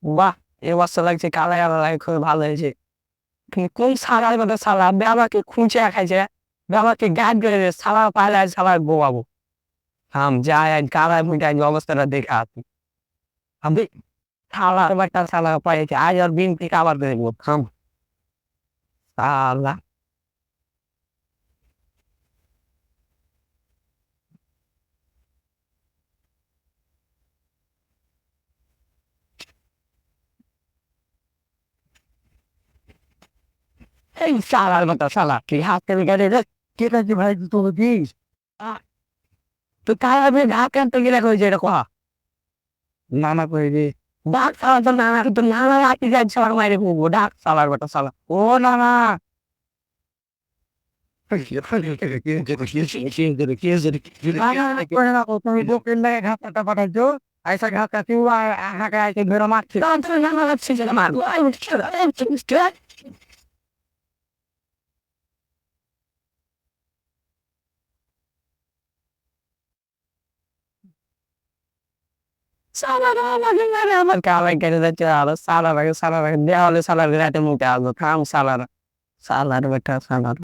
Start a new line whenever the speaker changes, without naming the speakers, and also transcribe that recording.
বাহ! এ মস্ত লাগছে কালাই আলাই খুবই ভালো হয়েছে। কোন শালার মতো শালা আমাকে খুঁচিয়া খাইছে। আমাকে গায়েব করে দিয়েছে। শালা পাইলে আজ শালার ঘুমাবো। যাই আজ কালায় মুইটা আজ অবস্থাটা দেখে আসি। আমি শালার বাচ্চা শালা পাইছে। আজ আর বিনতি খাবার দেবো। শালা। এই শালার মতো শালা তুই হাত থেকে গেলে রে ঠিক আছে ভাই তুই দিস তুই কালা মেয়ে হাত কেন গেলে হয়েছে এটা কথা নানা করে রে ডাক শালা তো নানা রাখি যায় শালার মাইরে ফেলবো ডাক শালার মতো শালা ও নানা তুমি বকের লাগে ঘাটটা পাঠাইছো আইসা ঘাটটা তুই হাঁকে আইসে ধরে মারছিস নানা লাগছে মারবো সালারা লাগে আমার কালাই কেটে যাচ্ছে আরো সালার দেওয়ালে সালার রাতে মুখে আসবো থাম সালার সালার বেটা সালার